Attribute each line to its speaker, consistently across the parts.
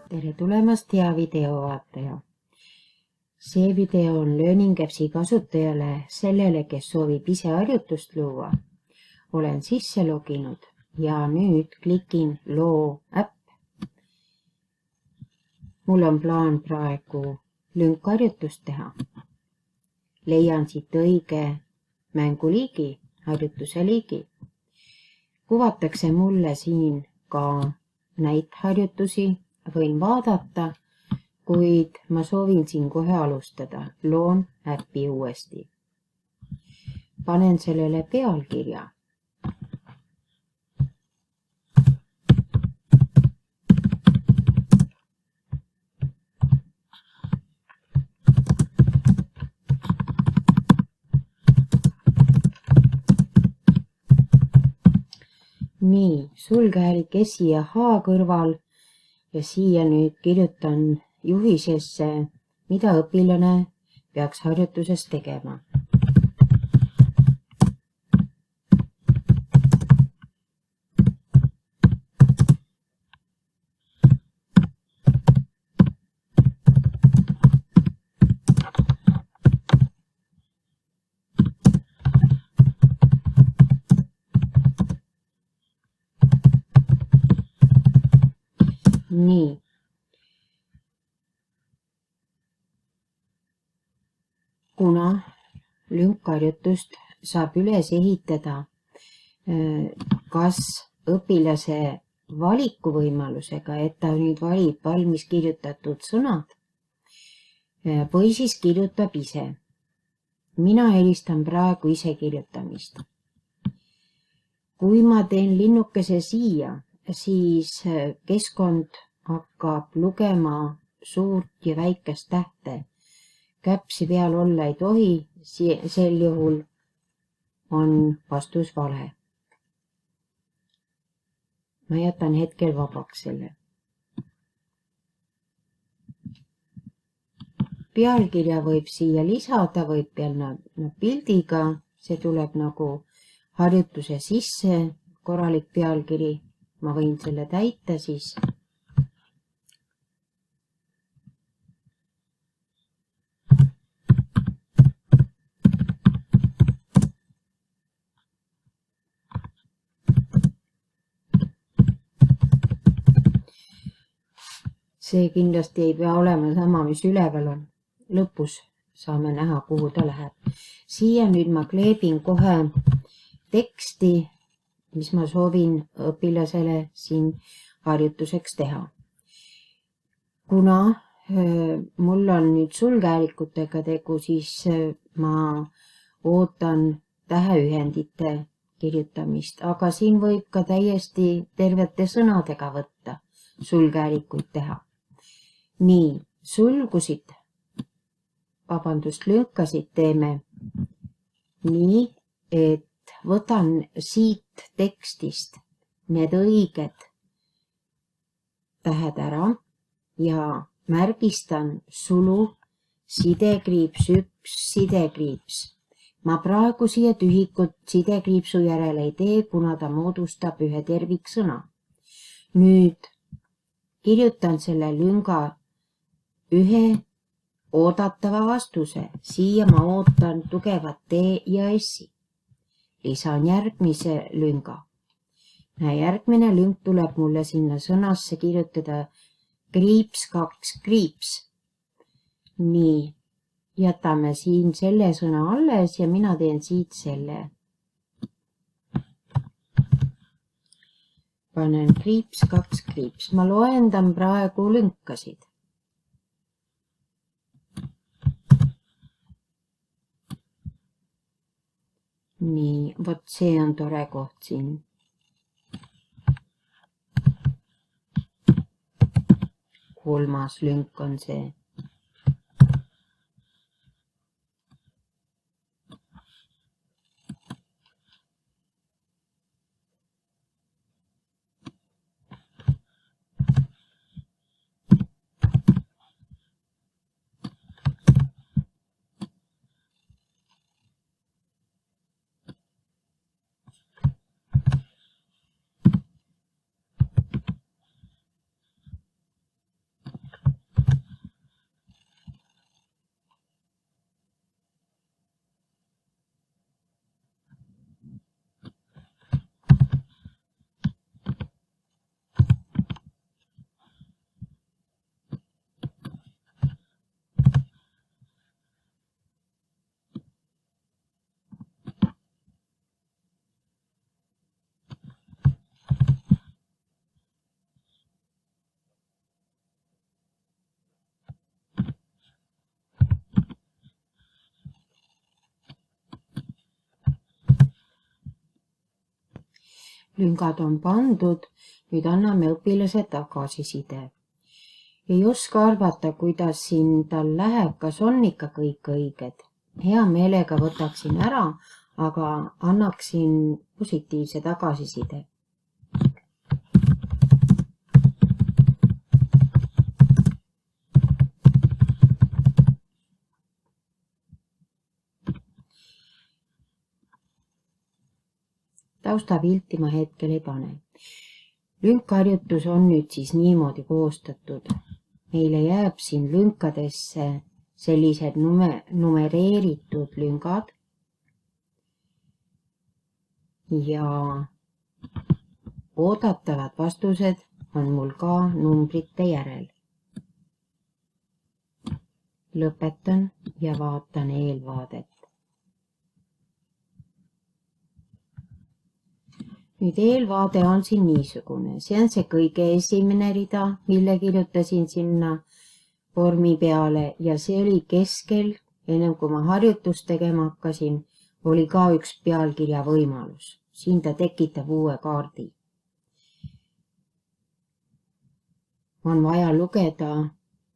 Speaker 1: tere tulemast, hea videovaataja. See video on Learning Appsi kasutajale, sellele, kes soovib ise harjutust luua. Olen sisse loginud ja nüüd klikin loo äpp. Mul on plaan praegu lünkharjutust teha. Leian siit õige mänguliigi, harjutuse liigi. Kuvatakse mulle siin ka näitharjutusi, võin vaadata, kuid ma soovin siin kohe alustada. Loon äppi uuesti. Panen sellele pealkirja. Nii, sulgehäälik esi ja H kõrval ja siia nüüd kirjutan juhisesse, mida õpilane peaks harjutuses tegema. Nii. Kuna lünkharjutust saab üles ehitada kas õpilase valikuvõimalusega, et ta nüüd valib valmis kirjutatud sõnad või siis kirjutab ise. Mina eelistan praegu ise kirjutamist. Kui ma teen linnukese siia, siis keskkond hakkab lugema suurt ja väikest tähte. Käpsi peal olla ei tohi, sel juhul on vastus vale. Ma jätan hetkel vabaks selle. Pealkirja võib siia lisada, võib peale pildiga, see tuleb nagu harjutuse sisse, korralik pealkiri. Ma võin selle täita siis. See kindlasti ei pea olema sama, mis üleval on. Lõpus saame näha, kuhu ta läheb. Siia nüüd ma kleebin kohe teksti, mis ma soovin õpilasele siin harjutuseks teha. Kuna mul on nüüd sulgehäälikutega tegu, siis ma ootan täheühendite kirjutamist, aga siin võib ka täiesti tervete sõnadega võtta sulgehäälikuid teha. Nii, sulgusid, lünkasid teeme nii, et võtan siit tekstist need õiged tähed ära ja märgistan sulu, sidekriips, sidekriips. Ma praegu siia tühikut sidekriipsu järele ei tee, kuna ta moodustab ühe terviksõna. Nüüd kirjutan selle lünga ühe oodatava vastuse. Siia ma ootan tugevat T ja S-i. Lisan järgmise lünga. Järgmine lünk tuleb mulle sinna sõnasse kirjutada kriips 2 kriips. Nii, jätame siin selle sõna alles ja mina teen siit selle. Panen kriips 2 kriips. Ma loendan praegu lünkasid. Nii, vot see on tore koht siin. Kolmas lünk on see. lüngad on pandud, nüüd anname õpilase tagasiside. Ei oska arvata, kuidas siin tal läheb, kas on ikka kõik õiged. Hea meelega võtaksin ära, aga annaksin positiivse tagasiside. Taustapilti ma hetkel ei pane. Lünkharjutus on nüüd siis niimoodi koostatud. Meile jääb siin lünkadesse sellised numereeritud lüngad ja oodatavad vastused on mul ka numbrite järel. Lõpetan ja vaatan eelvaadet. Nüüd eelvaade on siin niisugune. See on see kõige esimene rida, mille kirjutasin sinna vormi peale ja see oli keskel, ennem kui ma harjutust tegema hakkasin, oli ka üks pealkirja võimalus. Siin ta tekitab uue kaardi. On vaja lugeda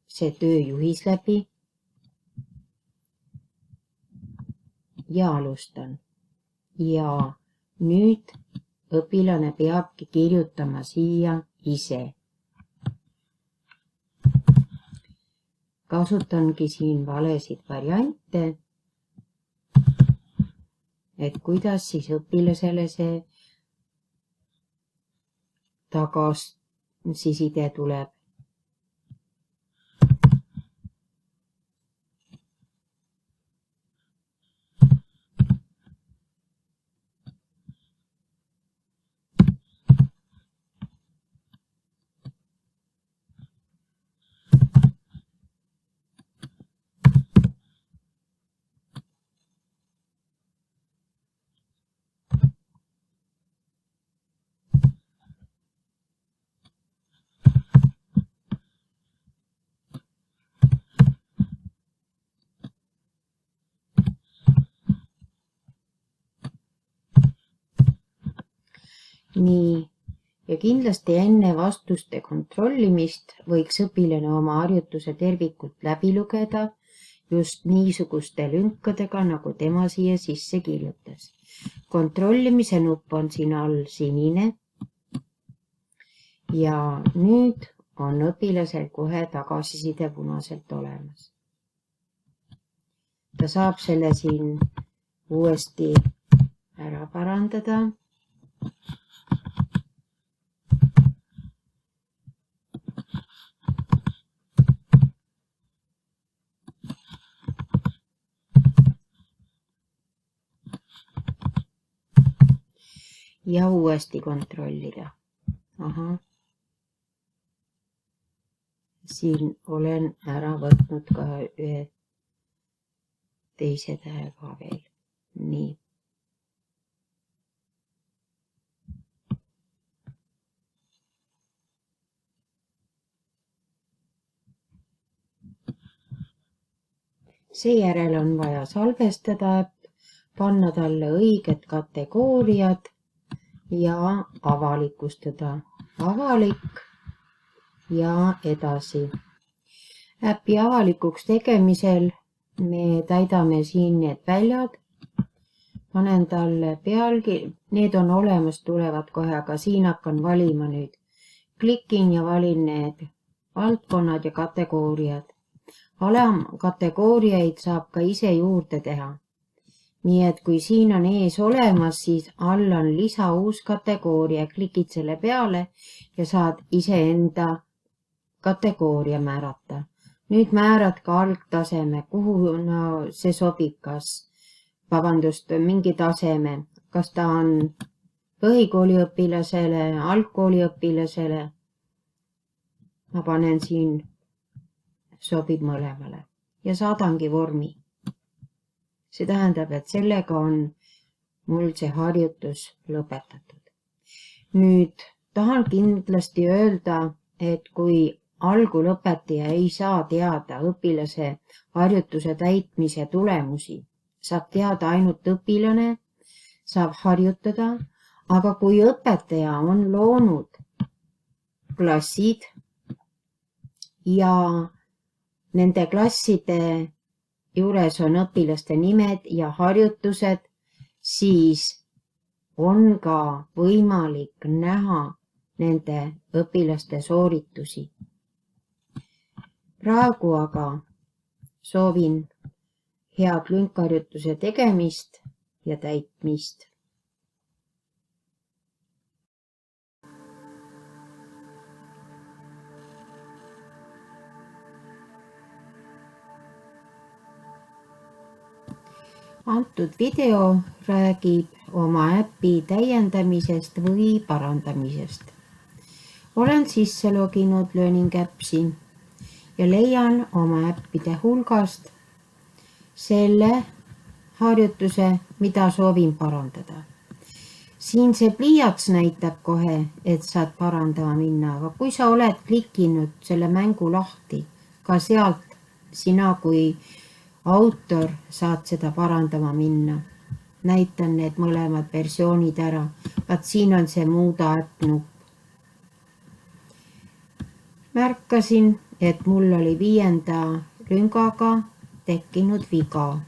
Speaker 1: see tööjuhis läbi ja alustan. Ja nüüd õpilane peabki kirjutama siia ise. Kasutangi siin valesid variante, et kuidas siis õpilasele see tagasiside tuleb. Nii, ja kindlasti enne vastuste kontrollimist võiks õpilane oma harjutuse tervikult läbi lugeda just niisuguste lünkadega, nagu tema siia sisse kirjutas. Kontrollimise nupp on siin all sinine ja nüüd on õpilasel kohe tagasiside punaselt olemas. Ta saab selle siin uuesti ära parandada. Ja uuesti kontrollida. Aha. Siin olen ära võtnud ka ühe teise tähe ka veel. Nii. Seejärel on vaja salvestada, panna talle õiged kategooriad ja avalikustada. Avalik ja edasi. Äpi avalikuks tegemisel me täidame siin need väljad. Panen talle pealkirja. Need on olemas, tulevad kohe, aga siin hakkan valima nüüd. Klikin ja valin need valdkonnad ja kategooriad. Alamkategooriaid saab ka ise juurde teha. Nii et kui siin on ees olemas, siis all on lisa uus kategooria. Klikid selle peale ja saad iseenda kategooria määrata. Nüüd määrad ka algtaseme, kuhu see sobib, mingi taseme, kas ta on põhikooliõpilasele, algkooliõpilasele. Ma panen siin, sobib mõlemale ja saadangi vormi. See tähendab, et sellega on mul see harjutus lõpetatud. Nüüd tahan kindlasti öelda, et kui algulõpetaja ei saa teada õpilase harjutuse täitmise tulemusi, saab teada ainult õpilane, saab harjutada, Aga kui õpetaja on loonud klassid ja nende klasside juures on õpilaste nimed ja harjutused, siis on ka võimalik näha nende õpilaste sooritusi. Praegu aga soovin head lünkharjutuse tegemist ja täitmist. Antud video räägib oma äpi täiendamisest või parandamisest. Olen sisse loginud Learning Appsi ja leian oma äppide hulgast selle harjutuse, mida soovin parandada. Siin see pliiats näitab kohe, et saad parandama minna, aga kui sa oled klikkinud selle mängu lahti, ka sealt sina kui autor saad seda parandama minna. Näitan need mõlemad versioonid ära. Vaat siin on see muuda äpp nupp. Märkasin, et mul oli 5. lüngaga tekkinud viga.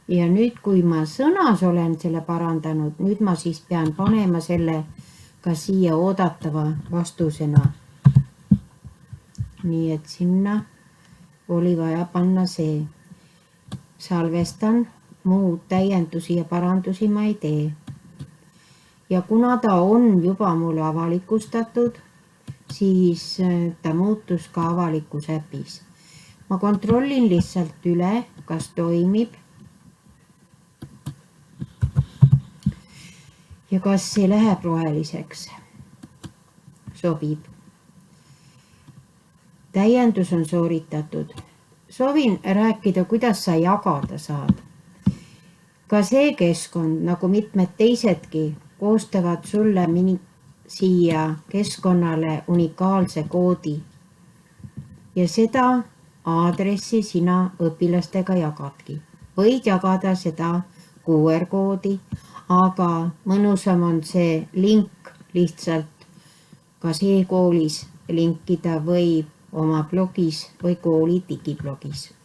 Speaker 1: Ja nüüd, kui ma sõnas olen selle parandanud, nüüd ma siis pean panema selle ka siia oodatava vastusena. Nii et sinna oli vaja panna see. Salvestan, muud täiendusi ja parandusi ma ei tee. Ja kuna ta on juba mulle avalikustatud, siis ta muutus ka avalikus äpis. Ma kontrollin lihtsalt üle, kas toimib ja kas see läheb roheliseks. Sobib. Täiendus on sooritatud. Soovin rääkida, kuidas sa jagada saad. Ka see keskkond, nagu mitmed teisedki, koostavad sulle siia keskkonnale unikaalse koodi. Ja seda aadressi sina õpilastega jagadki. Võid jagada seda QR-koodi, aga mõnusam on see link lihtsalt kas e-koolis linkida või oma blogis või kooli digiblogis.